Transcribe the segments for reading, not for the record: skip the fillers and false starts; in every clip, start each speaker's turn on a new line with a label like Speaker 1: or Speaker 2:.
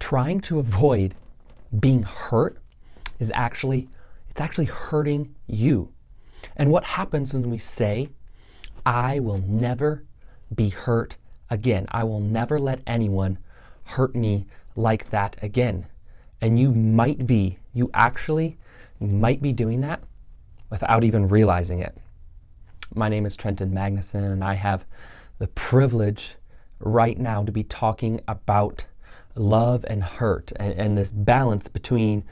Speaker 1: trying to avoid being hurt is actually hurting you. And what happens when we say, I will never be hurt again. I will never let anyone hurt me like that again. And you actually might be doing that without even realizing it. My name is Trenton Magnuson, and I have the privilege right now to be talking about love and hurt and this balance between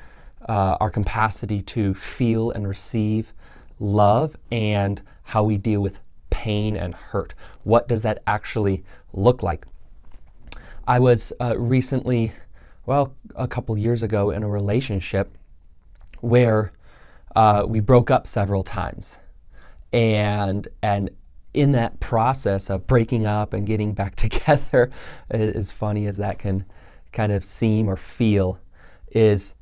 Speaker 1: our capacity to feel and receive love and how we deal with pain and hurt. What does that actually look like? I was recently, a couple years ago, in a relationship where we broke up several times. And in that process of breaking up and getting back together, as funny as that can kind of seem or feel, is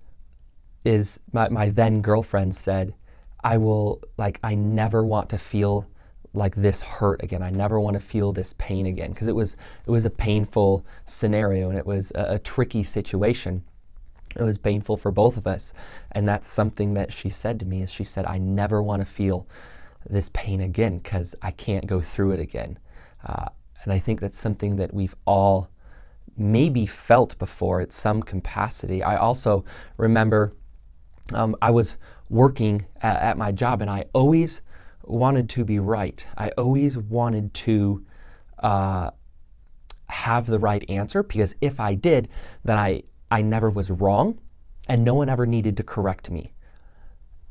Speaker 1: my then girlfriend said, I never want to feel like this hurt again. I never want to feel this pain again, because it was a painful scenario, and it was a tricky situation. It was painful for both of us. And that's something that she said to me, is she said, I never want to feel this pain again because I can't go through it again. And I think that's something that we've all maybe felt before at some capacity. I also remember I was working at my job, and I always wanted to be right. I always wanted to have the right answer, because if I did, then I never was wrong, and no one ever needed to correct me.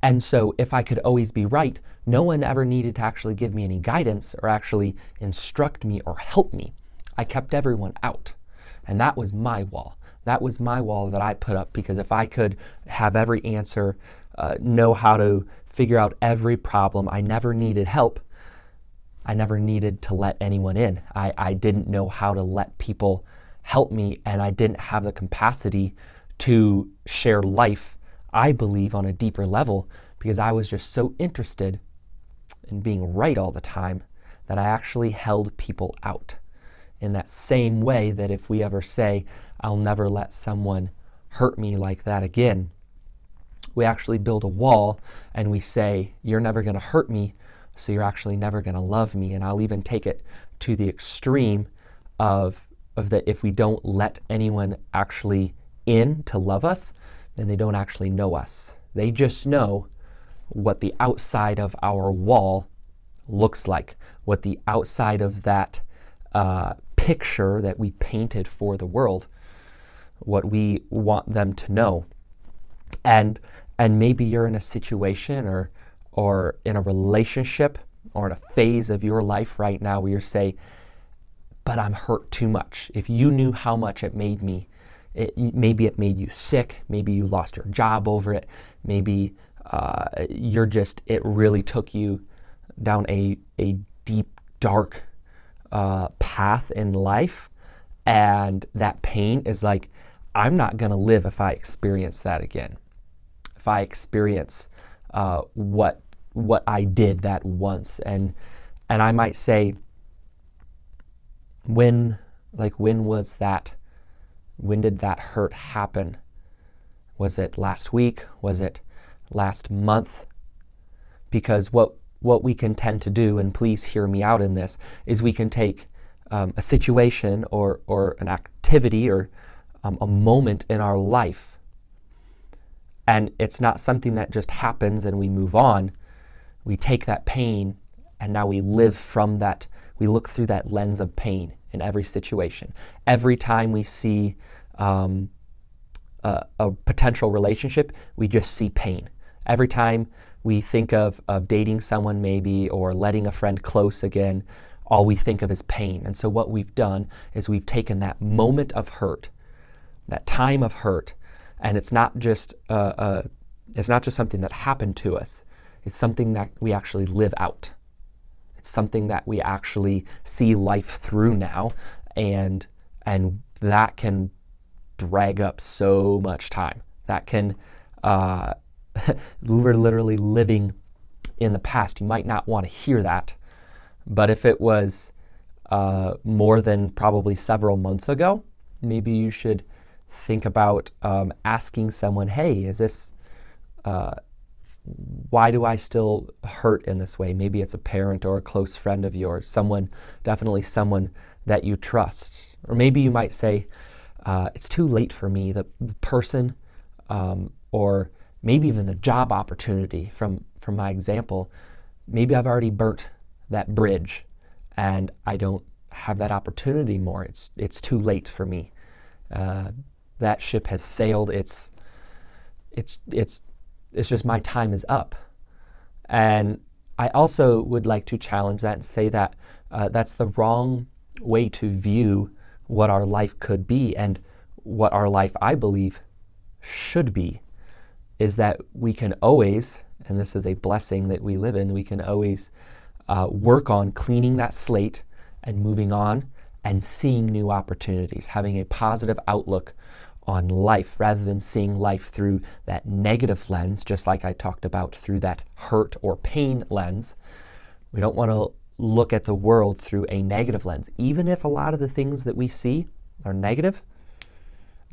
Speaker 1: And so if I could always be right, no one ever needed to actually give me any guidance or actually instruct me or help me. I kept everyone out. And that was my wall. That was my wall that I put up, because if I could have every answer, know how to figure out every problem, I never needed help. I never needed to let anyone in. I didn't know how to let people help me, and I didn't have the capacity to share life, I believe, on a deeper level, because I was just so interested in being right all the time that I actually held people out. In that same way that if we ever say, I'll never let someone hurt me like that again, we actually build a wall and we say, you're never going to hurt me, so you're actually never going to love me. And I'll even take it to the extreme of that if we don't let anyone actually in to love us, then they don't actually know us. They just know what the outside of our wall looks like, what the outside of that picture that we painted for the world, what we want them to know. And maybe you're in a situation or in a relationship or in a phase of your life right now where you say, but I'm hurt too much. If you knew how much it made me, maybe it made you sick, maybe you lost your job over it, maybe it really took you down a deep, dark path in life, and that pain is like, I'm not going to live if I experience that again. If I experience what I did that once, and I might say, when was that? When did that hurt happen? Was it last week? Was it last month? Because what we can tend to do, and please hear me out in this, is we can take a situation or an activity or a moment in our life, and it's not something that just happens and we move on. We take that pain, and now we live from that. We look through that lens of pain in every situation. Every time we see a potential relationship, we just see pain. Every time we think of dating someone maybe, or letting a friend close again, all we think of is pain. And so what we've done is we've taken that moment of hurt, that time of hurt, and it's not just something that happened to us. It's something that we actually live out. It's something that we actually see life through now, and that can drag up so much time. That can we're literally living in the past. You might not want to hear that, but if it was more than probably several months ago, maybe you should Think about asking someone, hey, is this, why do I still hurt in this way? Maybe it's a parent or a close friend of yours, definitely someone that you trust. Or maybe you might say, it's too late for me. The person, or maybe even the job opportunity from my example, maybe I've already burnt that bridge and I don't have that opportunity more. It's too late for me. That ship has sailed. It's just my time is up. And I also would like to challenge that and say that that's the wrong way to view what our life could be, and what our life, I believe, should be, is that we can always, and this is a blessing that we live in, we can always work on cleaning that slate and moving on and seeing new opportunities, having a positive outlook on life rather than seeing life through that negative lens, just like I talked about, through that hurt or pain lens. We don't want to look at the world through a negative lens. Even if a lot of the things that we see are negative,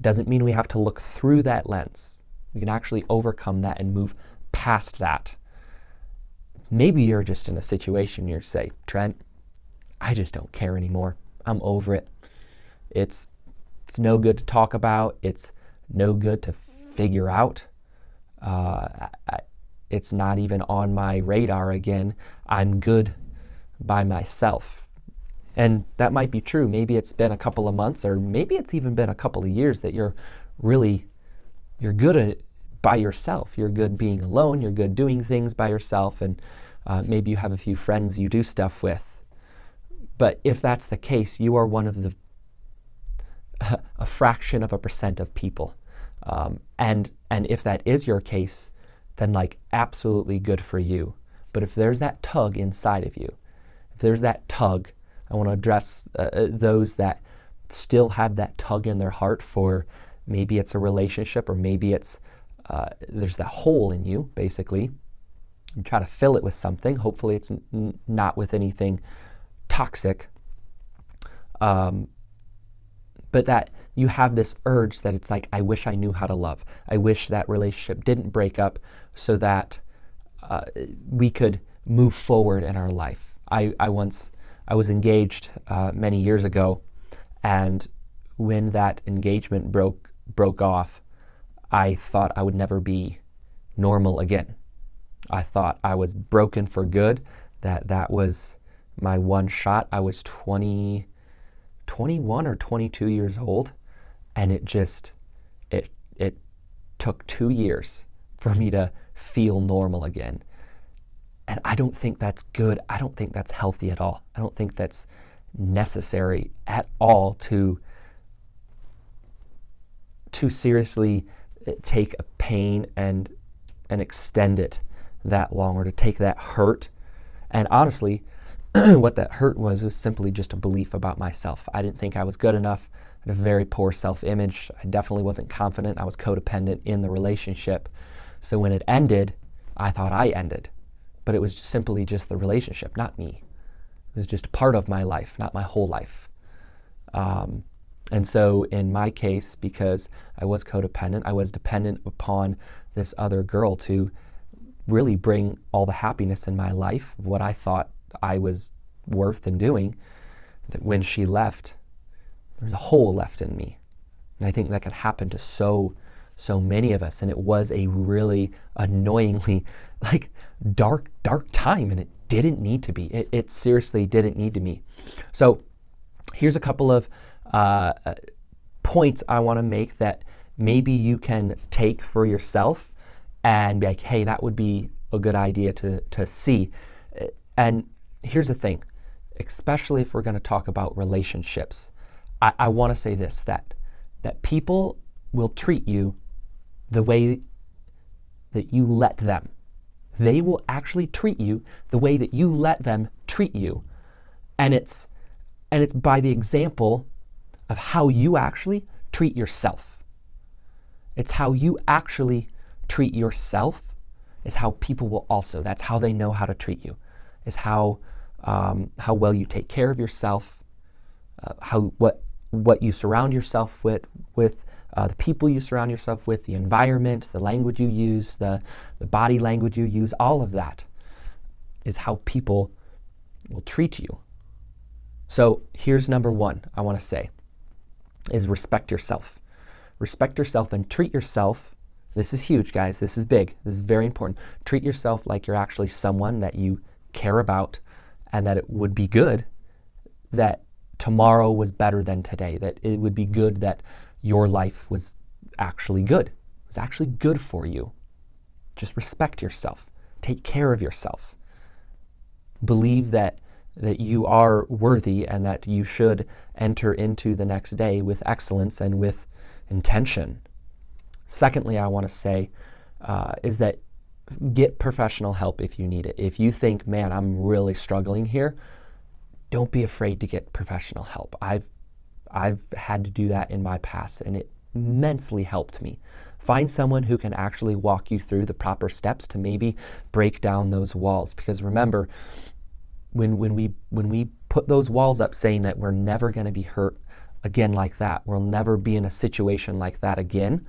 Speaker 1: doesn't mean we have to look through that lens. We can actually overcome that and move past that. Maybe you're just in a situation you say, Trent, I just don't care anymore. I'm over it. It's no good to talk about. It's no good to figure out. It's not even on my radar again. I'm good by myself. And that might be true. Maybe it's been a couple of months, or maybe it's even been a couple of years that you're good at it by yourself. You're good being alone. You're good doing things by yourself. And maybe you have a few friends you do stuff with. But if that's the case, you are one of a fraction of a percent of people. And if that is your case, then absolutely good for you. But if there's that tug inside of you, if there's that tug, I want to address those that still have that tug in their heart for, maybe it's a relationship, or maybe it's there's that hole in you, basically. You try to fill it with something. Hopefully it's not with anything toxic. But that you have this urge that it's I wish I knew how to love. I wish that relationship didn't break up so that we could move forward in our life. I was engaged many years ago, and when that engagement broke off, I thought I would never be normal again. I thought I was broken for good, that was my one shot. I was 21 or 22 years old, and it took 2 years for me to feel normal again. And I don't think that's good. I don't think that's healthy at all. I don't think that's necessary at all to seriously take a pain and extend it that long, or to take that hurt. And honestly, what that hurt was simply just a belief about myself. I didn't think I was good enough. I had a very poor self-image. I definitely wasn't confident. I was codependent in the relationship. So when it ended, I thought I ended. But it was simply just the relationship, not me. It was just part of my life, not my whole life. And so in my case, because I was codependent, I was dependent upon this other girl to really bring all the happiness in my life, of what I thought I was worth and doing. That when she left, there's a hole left in me. And I think that can happen to so many of us. And it was a really annoyingly dark time, and it didn't need to be. It seriously didn't need to be. So here's a couple of points I want to make that maybe you can take for yourself and be like, hey, that would be a good idea to see. And here's the thing, especially if we're going to talk about relationships, I want to say this, that people will treat you the way that you let them. They will actually treat you the way that you let them treat you. And it's by the example of how you actually treat yourself. It's how you actually treat yourself is how people will also. That's how they know how to treat you. Is how well you take care of yourself, what you surround yourself with, the people you surround yourself with, the environment, the language you use, the body language you use, all of that is how people will treat you. So here's number one I want to say is respect yourself. Respect yourself and treat yourself. This is huge, guys. This is big. This is very important. Treat yourself like you're actually someone that you care about, and that it would be good that tomorrow was better than today, that it would be good that your life was actually good, was actually good for you. Just respect yourself. Take care of yourself. Believe that you are worthy and that you should enter into the next day with excellence and with intention. Secondly, I want to say is that get professional help if you need it. If you think, man, I'm really struggling here, don't be afraid to get professional help. I've had to do that in my past, and it immensely helped me. Find someone who can actually walk you through the proper steps to maybe break down those walls. Because remember, when we put those walls up saying that we're never going to be hurt again like that, we'll never be in a situation like that again,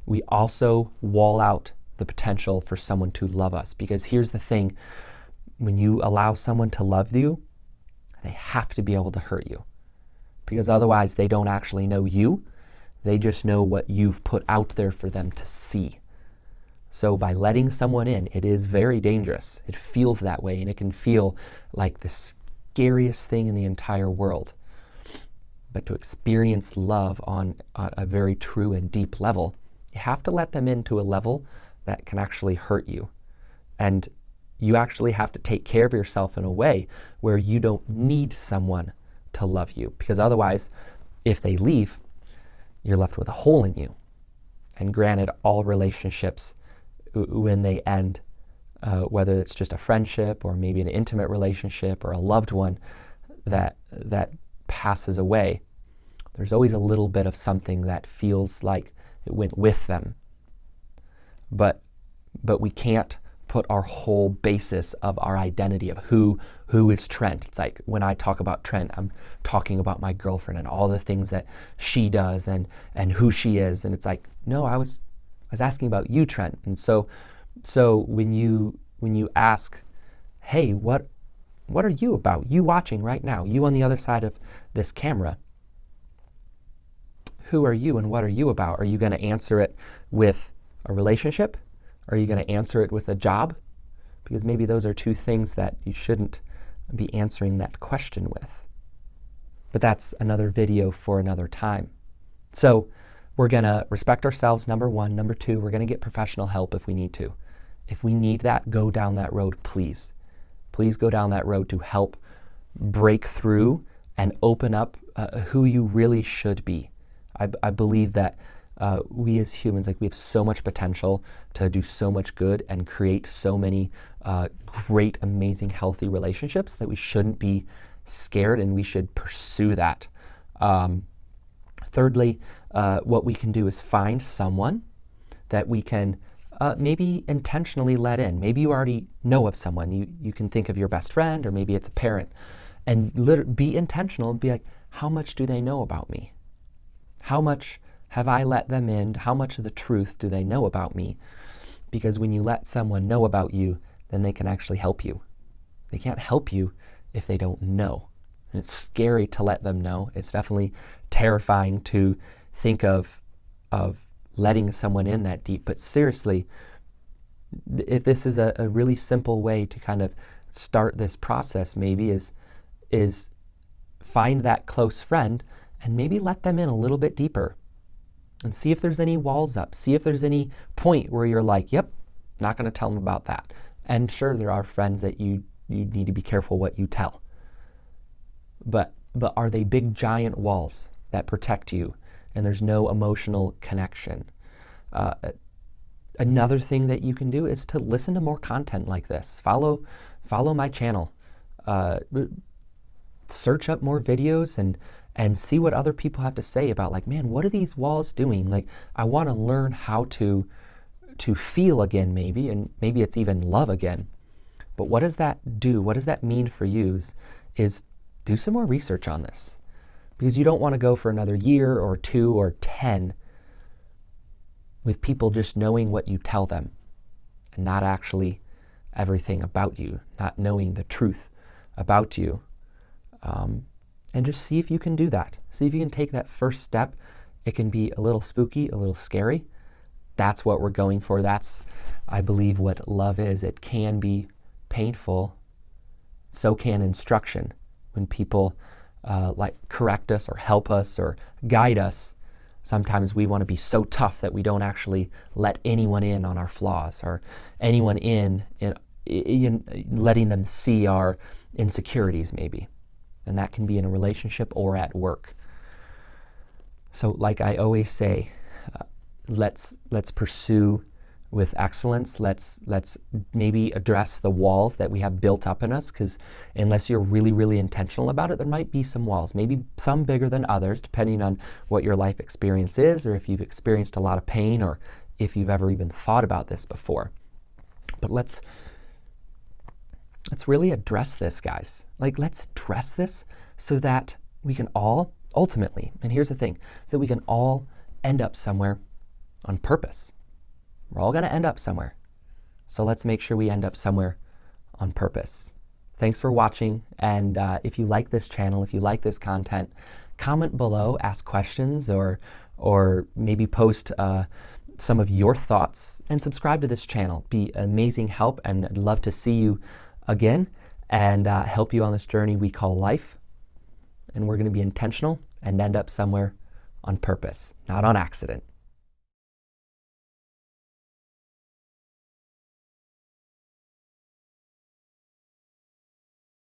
Speaker 1: we also wall out the potential for someone to love us. Because here's the thing, when you allow someone to love you, they have to be able to hurt you. Because otherwise they don't actually know you, they just know what you've put out there for them to see. So by letting someone in, it is very dangerous. It feels that way, and it can feel like the scariest thing in the entire world. But to experience love on a very true and deep level, you have to let them into a level that can actually hurt you. And you actually have to take care of yourself in a way where you don't need someone to love you. Because otherwise, if they leave, you're left with a hole in you. And granted, all relationships, when they end, whether it's just a friendship or maybe an intimate relationship or a loved one that passes away, there's always a little bit of something that feels like it went with them. But we can't put our whole basis of our identity of who is Trent. It's like when I talk about Trent, I'm talking about my girlfriend and all the things that she does and who she is. And it's like, no, I was asking about you, Trent. And so when you ask, hey, what are you about? You watching right now, you on the other side of this camera. Who are you and what are you about? Are you going to answer it with a relationship? Are you going to answer it with a job? Because maybe those are two things that you shouldn't be answering that question with. But that's another video for another time. So we're going to respect ourselves, number one. Number two, we're going to get professional help if we need to. If we need that, go down that road, please. Please go down that road to help break through and open up who you really should be. I believe that we as humans, we have so much potential to do so much good and create so many great, amazing, healthy relationships that we shouldn't be scared, and we should pursue that. Thirdly, what we can do is find someone that we can maybe intentionally let in. Maybe you already know of someone. You can think of your best friend, or maybe it's a parent, and be intentional and be like, how much do they know about me? How much have I let them in? How much of the truth do they know about me? Because when you let someone know about you, then they can actually help you. They can't help you if they don't know. And it's scary to let them know. It's definitely terrifying to think of letting someone in that deep. But seriously, if this is a really simple way to kind of start this process, maybe is find that close friend and maybe let them in a little bit deeper and see if there's any walls up. See if there's any point where you're like, yep, not going to tell them about that. And sure, there are friends that you need to be careful what you tell. But are they big, giant walls that protect you and there's no emotional connection? Another thing that you can do is to listen to more content like this. Follow my channel. Search up more videos and see what other people have to say about, man, what are these walls doing? I want to learn how to feel again, maybe, and maybe it's even love again. But what does that do? What does that mean for you is do some more research on this. Because you don't want to go for another year or 2 or 10 with people just knowing what you tell them and not actually everything about you, not knowing the truth about you. And just see if you can do that. See if you can take that first step. It can be a little spooky, a little scary. That's what we're going for. That's, I believe, what love is. It can be painful. So can instruction. When people correct us or help us or guide us, sometimes we want to be so tough that we don't actually let anyone in on our flaws or anyone in letting them see our insecurities maybe. And that can be in a relationship or at work. So like I always say, let's pursue with excellence. Let's maybe address the walls that we have built up in us, because unless you're really, really intentional about it, there might be some walls, maybe some bigger than others, depending on what your life experience is, or if you've experienced a lot of pain, or if you've ever even thought about this before. But let's really address this, guys. Like, let's address this so that we can all ultimately, and here's the thing, so that we can all end up somewhere on purpose. We're all going to end up somewhere. So let's make sure we end up somewhere on purpose. Thanks for watching. And if you like this channel, if you like this content, comment below, ask questions, or maybe post some of your thoughts, and subscribe to this channel. Be an amazing help, and I'd love to see you again and help you on this journey we call life. And we're going to be intentional and end up somewhere on purpose, not on accident.